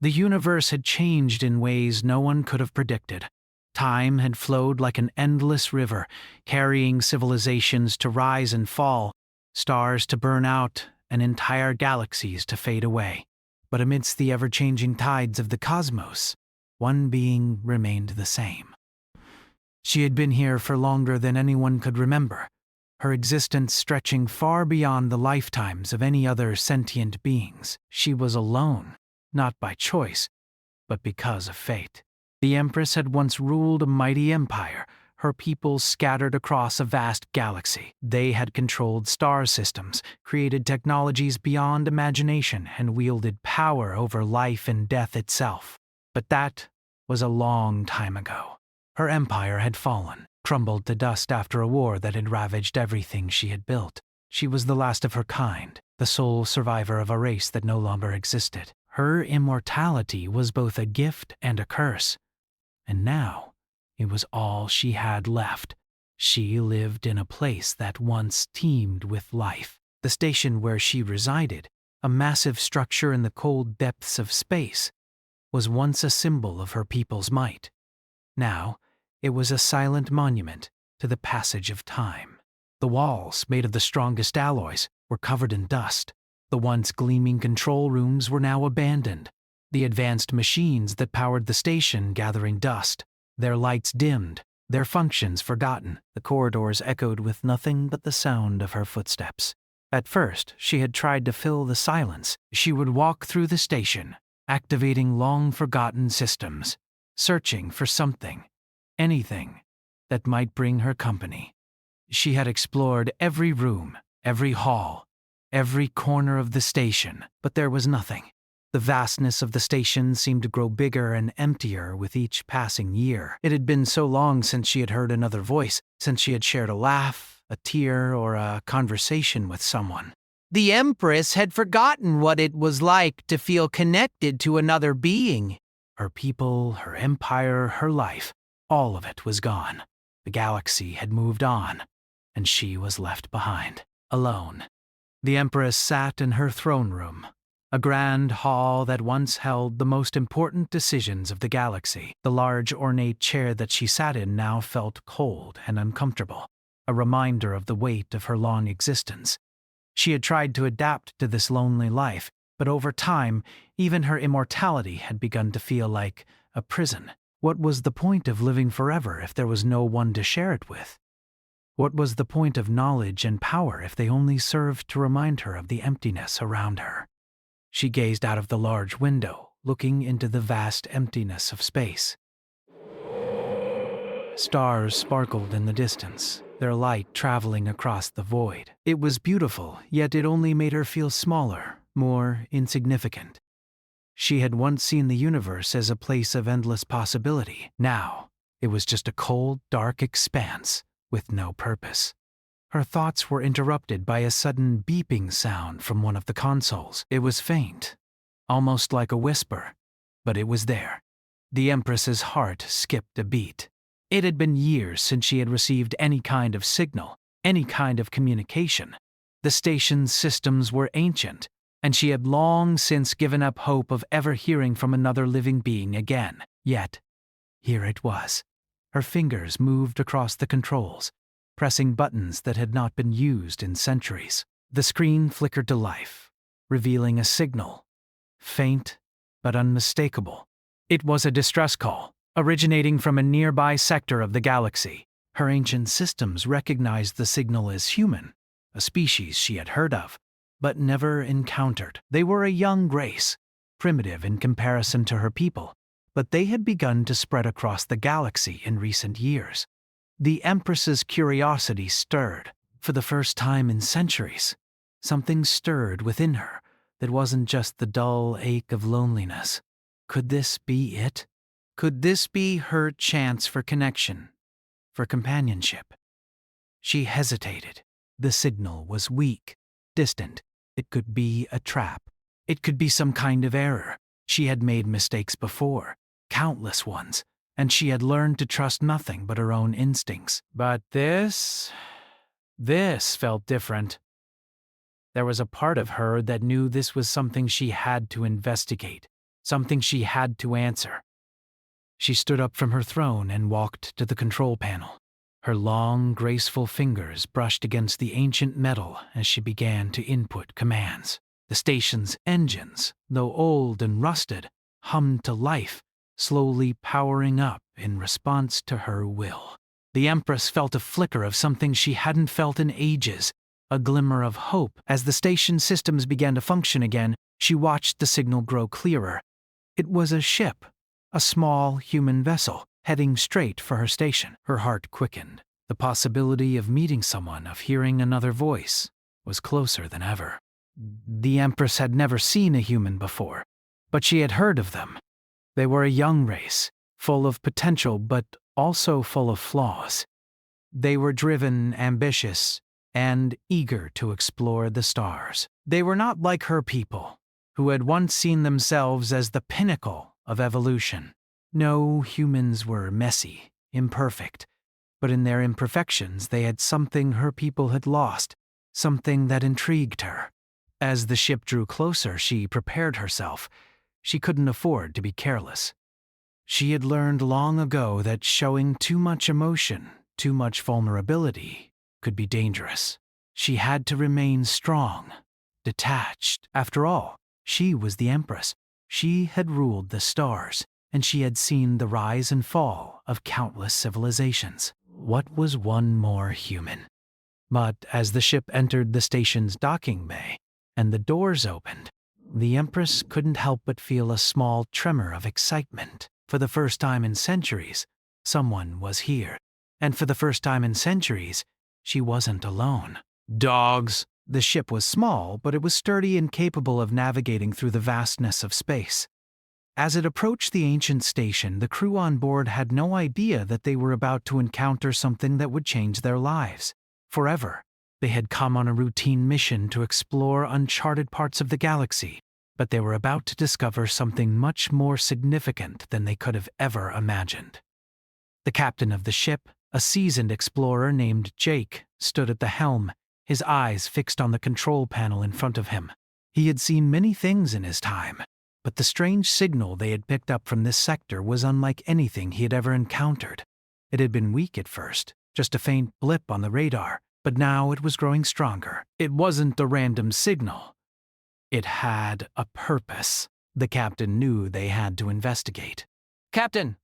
The universe had changed in ways no one could have predicted. Time had flowed like an endless river, carrying civilizations to rise and fall, stars to burn out, and entire galaxies to fade away. But amidst the ever-changing tides of the cosmos, one being remained the same. She had been here for longer than anyone could remember, her existence stretching far beyond the lifetimes of any other sentient beings. She was alone, not by choice, but because of fate. The Empress had once ruled a mighty empire, her people scattered across a vast galaxy. They had controlled star systems, created technologies beyond imagination, and wielded power over life and death itself. But that was a long time ago. Her empire had fallen, crumbled to dust after a war that had ravaged everything she had built. She was the last of her kind, the sole survivor of a race that no longer existed. Her immortality was both a gift and a curse. And now, it was all she had left. She lived in a place that once teemed with life. The station where she resided, a massive structure in the cold depths of space, was once a symbol of her people's might. Now, it was a silent monument to the passage of time. The walls, made of the strongest alloys, were covered in dust. The once gleaming control rooms were now abandoned, the advanced machines that powered the station gathering dust, their lights dimmed, their functions forgotten. The corridors echoed with nothing but the sound of her footsteps. At first, she had tried to fill the silence. She would walk through the station, activating long-forgotten systems, searching for something, anything, that might bring her company. She had explored every room, every hall, every corner of the station, but there was nothing. The vastness of the station seemed to grow bigger and emptier with each passing year. It had been so long since she had heard another voice, since she had shared a laugh, a tear, or a conversation with someone. The Empress had forgotten what it was like to feel connected to another being. Her people, her empire, her life, all of it was gone. The galaxy had moved on, and she was left behind, alone. The Empress sat in her throne room, a grand hall that once held the most important decisions of the galaxy. The large ornate chair that she sat in now felt cold and uncomfortable, a reminder of the weight of her long existence. She had tried to adapt to this lonely life, but over time, even her immortality had begun to feel like a prison. What was the point of living forever if there was no one to share it with? What was the point of knowledge and power if they only served to remind her of the emptiness around her? She gazed out of the large window, looking into the vast emptiness of space. Stars sparkled in the distance, their light traveling across the void. It was beautiful, yet it only made her feel smaller, more insignificant. She had once seen the universe as a place of endless possibility. Now, it was just a cold, dark expanse with no purpose. Her thoughts were interrupted by a sudden beeping sound from one of the consoles. It was faint, almost like a whisper, but it was there. The Empress's heart skipped a beat. It had been years since she had received any kind of signal, any kind of communication. The station's systems were ancient, and she had long since given up hope of ever hearing from another living being again. Yet, here it was. Her fingers moved across the controls, pressing buttons that had not been used in centuries. The screen flickered to life, revealing a signal, faint but unmistakable. It was a distress call, originating from a nearby sector of the galaxy. Her ancient systems recognized the signal as human, a species she had heard of, but never encountered. They were a young race, primitive in comparison to her people, but they had begun to spread across the galaxy in recent years. The Empress's curiosity stirred. For the first time in centuries, something stirred within her that wasn't just the dull ache of loneliness. Could this be it? Could this be her chance for connection, for companionship? She hesitated. The signal was weak, distant. It could be a trap. It could be some kind of error. She had made mistakes before, countless ones, and she had learned to trust nothing but her own instincts. But this felt different. There was a part of her that knew this was something she had to investigate, something she had to answer. She stood up from her throne and walked to the control panel. Her long, graceful fingers brushed against the ancient metal as she began to input commands. The station's engines, though old and rusted, hummed to life, slowly powering up in response to her will. The Empress felt a flicker of something she hadn't felt in ages, a glimmer of hope. As the station systems began to function again, she watched the signal grow clearer. It was a ship, a small human vessel, heading straight for her station. Her heart quickened. The possibility of meeting someone, of hearing another voice, was closer than ever. The Empress had never seen a human before, but she had heard of them. They were a young race, full of potential but also full of flaws. They were driven, ambitious, and eager to explore the stars. They were not like her people, who had once seen themselves as the pinnacle of evolution. No, humans were messy, imperfect, but in their imperfections they had something her people had lost, something that intrigued her. As the ship drew closer, she prepared herself. She couldn't afford to be careless. She had learned long ago that showing too much emotion, too much vulnerability, could be dangerous. She had to remain strong, detached. After all, she was the Empress. She had ruled the stars, and she had seen the rise and fall of countless civilizations. What was one more human? But as the ship entered the station's docking bay, and the doors opened, the Empress couldn't help but feel a small tremor of excitement. For the first time in centuries, someone was here. And for the first time in centuries, she wasn't alone. Dogs! The ship was small, but it was sturdy and capable of navigating through the vastness of space. As it approached the ancient station, the crew on board had no idea that they were about to encounter something that would change their lives forever. They had come on a routine mission to explore uncharted parts of the galaxy, but they were about to discover something much more significant than they could have ever imagined. The captain of the ship, a seasoned explorer named Jake, stood at the helm, his eyes fixed on the control panel in front of him. He had seen many things in his time, but the strange signal they had picked up from this sector was unlike anything he had ever encountered. It had been weak at first, just a faint blip on the radar, but now it was growing stronger. It wasn't a random signal. It had a purpose. The captain knew they had to investigate. "Captain,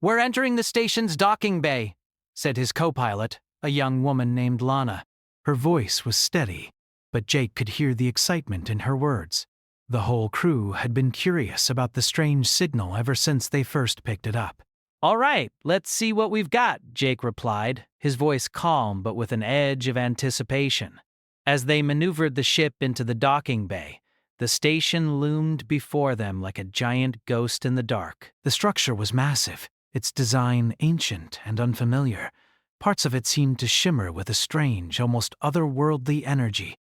we're entering the station's docking bay," said his co-pilot, a young woman named Lana. Her voice was steady, but Jake could hear the excitement in her words. The whole crew had been curious about the strange signal ever since they first picked it up. "All right, let's see what we've got," Jake replied, his voice calm but with an edge of anticipation. As they maneuvered the ship into the docking bay, the station loomed before them like a giant ghost in the dark. The structure was massive, its design ancient and unfamiliar. Parts of it seemed to shimmer with a strange, almost otherworldly energy,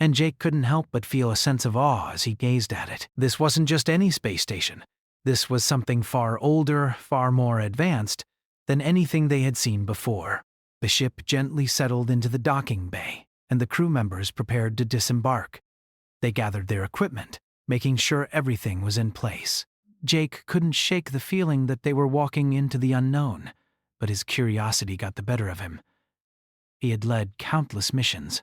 and Jake couldn't help but feel a sense of awe as he gazed at it. This wasn't just any space station. This was something far older, far more advanced than anything they had seen before. The ship gently settled into the docking bay, and the crew members prepared to disembark. They gathered their equipment, making sure everything was in place. Jake couldn't shake the feeling that they were walking into the unknown, but his curiosity got the better of him. He had led countless missions,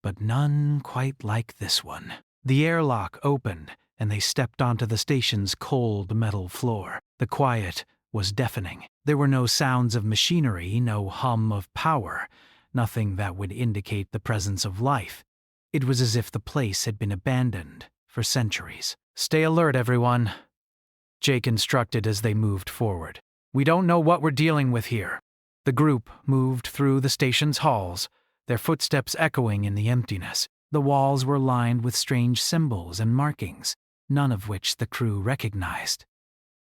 but none quite like this one. The airlock opened, and they stepped onto the station's cold metal floor. The quiet was deafening. There were no sounds of machinery, no hum of power, nothing that would indicate the presence of life. It was as if the place had been abandoned for centuries. "Stay alert, everyone," Jake instructed as they moved forward. "We don't know what we're dealing with here." The group moved through the station's halls, their footsteps echoing in the emptiness. The walls were lined with strange symbols and markings, none of which the crew recognized.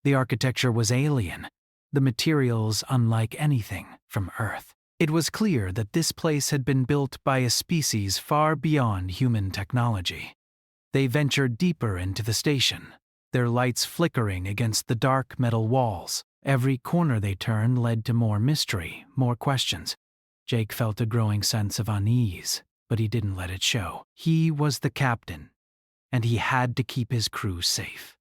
The architecture was alien, the materials unlike anything from Earth. It was clear that this place had been built by a species far beyond human technology. They ventured deeper into the station, their lights flickering against the dark metal walls. Every corner they turned led to more mystery, more questions. Jake felt a growing sense of unease, but he didn't let it show. He was the captain, and he had to keep his crew safe.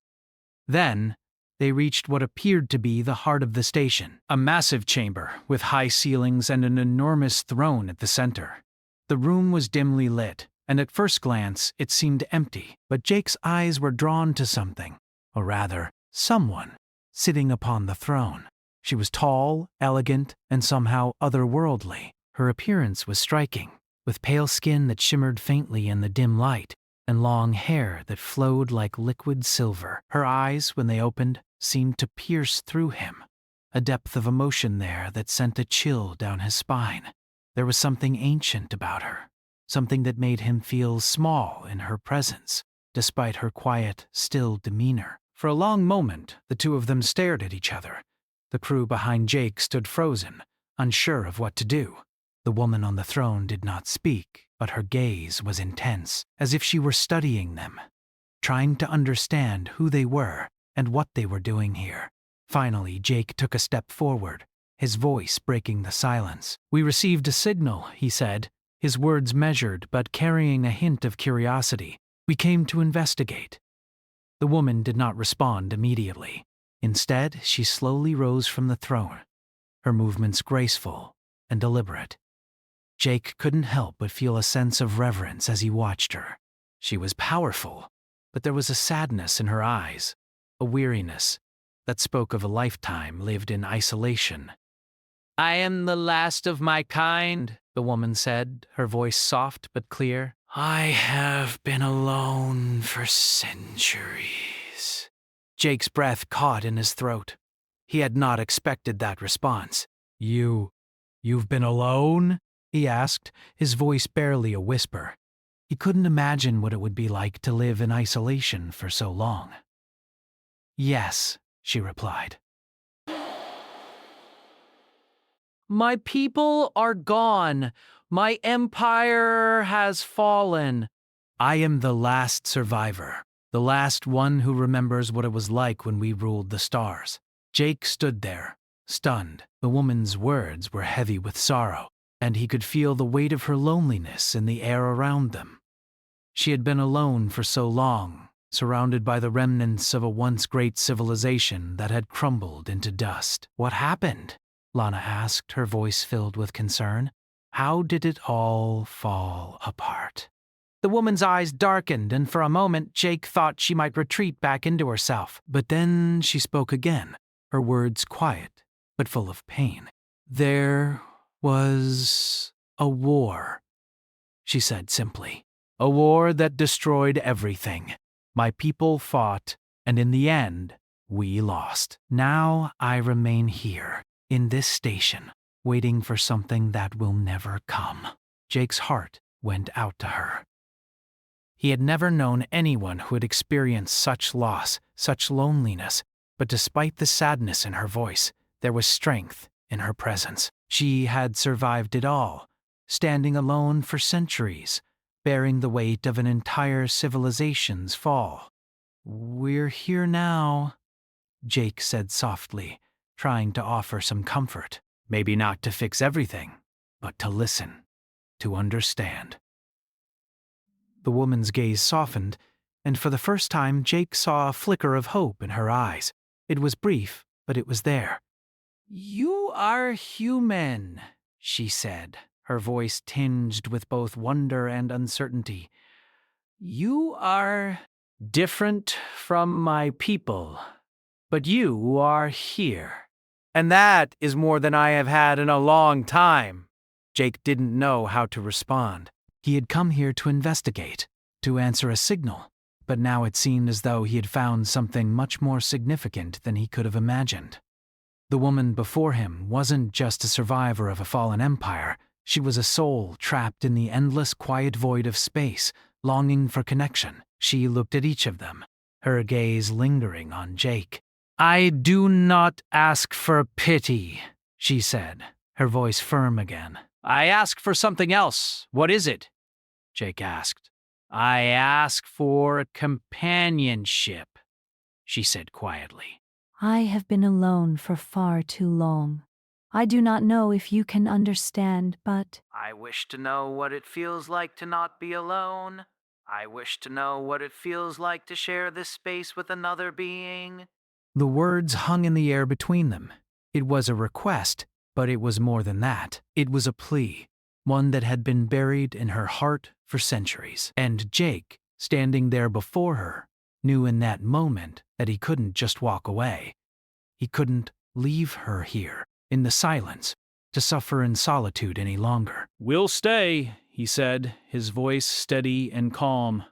Then, they reached what appeared to be the heart of the station, a massive chamber with high ceilings and an enormous throne at the center. The room was dimly lit, and at first glance it seemed empty, but Jake's eyes were drawn to something, or rather, someone, sitting upon the throne. She was tall, elegant, and somehow otherworldly. Her appearance was striking, with pale skin that shimmered faintly in the dim light, and long hair that flowed like liquid silver. Her eyes, when they opened, seemed to pierce through him, a depth of emotion there that sent a chill down his spine. There was something ancient about her, something that made him feel small in her presence, despite her quiet, still demeanor. For a long moment, the two of them stared at each other. The crew behind Jake stood frozen, unsure of what to do. The woman on the throne did not speak, but her gaze was intense, as if she were studying them, trying to understand who they were and what they were doing here. Finally, Jake took a step forward, his voice breaking the silence. "We received a signal," he said, his words measured but carrying a hint of curiosity. "We came to investigate." The woman did not respond immediately. Instead, she slowly rose from the throne, her movements graceful and deliberate. Jake couldn't help but feel a sense of reverence as he watched her. She was powerful, but there was a sadness in her eyes, a weariness that spoke of a lifetime lived in isolation. "I am the last of my kind," the woman said, her voice soft but clear. "I have been alone for centuries." Jake's breath caught in his throat. He had not expected that response. You've been alone?" he asked, his voice barely a whisper. He couldn't imagine what it would be like to live in isolation for so long. "Yes," she replied. "My people are gone. My empire has fallen. I am the last survivor, the last one who remembers what it was like when we ruled the stars." Jake stood there, stunned. The woman's words were heavy with sorrow, and he could feel the weight of her loneliness in the air around them. She had been alone for so long, surrounded by the remnants of a once great civilization that had crumbled into dust. "What happened?" Lana asked, her voice filled with concern. "How did it all fall apart?" The woman's eyes darkened, and for a moment Jake thought she might retreat back into herself. But then she spoke again, her words quiet, but full of pain. "There was a war," she said simply. "A war that destroyed everything. My people fought, and in the end, we lost. Now I remain here, in this station, waiting for something that will never come." Jake's heart went out to her. He had never known anyone who had experienced such loss, such loneliness, but despite the sadness in her voice, there was strength in her presence. She had survived it all, standing alone for centuries, bearing the weight of an entire civilization's fall. "We're here now," Jake said softly, trying to offer some comfort. Maybe not to fix everything, but to listen, to understand. The woman's gaze softened, and for the first time Jake saw a flicker of hope in her eyes. It was brief, but it was there. "You are human," she said, her voice tinged with both wonder and uncertainty. "You are different from my people, but you are here. And that is more than I have had in a long time." Jake didn't know how to respond. He had come here to investigate, to answer a signal, but now it seemed as though he had found something much more significant than he could have imagined. The woman before him wasn't just a survivor of a fallen empire. She was a soul trapped in the endless quiet void of space, longing for connection. She looked at each of them, her gaze lingering on Jake. "I do not ask for pity," she said, her voice firm again. "I ask for something else. What is it?" Jake asked. "I ask for companionship," she said quietly. "I have been alone for far too long. I do not know if you can understand, but..." "I wish to know what it feels like to not be alone." I wish to know what it feels like to share this space with another being. The words hung in the air between them. It was a request, but it was more than that. It was a plea, one that had been buried in her heart for centuries. And Jake, standing there before her, knew in that moment that he couldn't just walk away. He couldn't leave her here, in the silence, to suffer in solitude any longer. "We'll stay," he said, his voice steady and calm.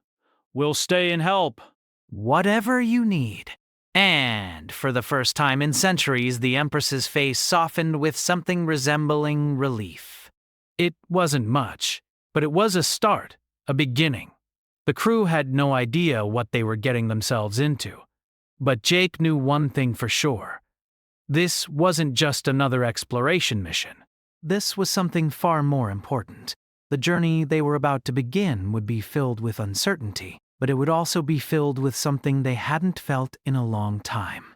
"We'll stay and help. Whatever you need." And, for the first time in centuries, the Empress's face softened with something resembling relief. It wasn't much, but it was a start, a beginning. The crew had no idea what they were getting themselves into. But Jake knew one thing for sure. This wasn't just another exploration mission. This was something far more important. The journey they were about to begin would be filled with uncertainty, but it would also be filled with something they hadn't felt in a long time.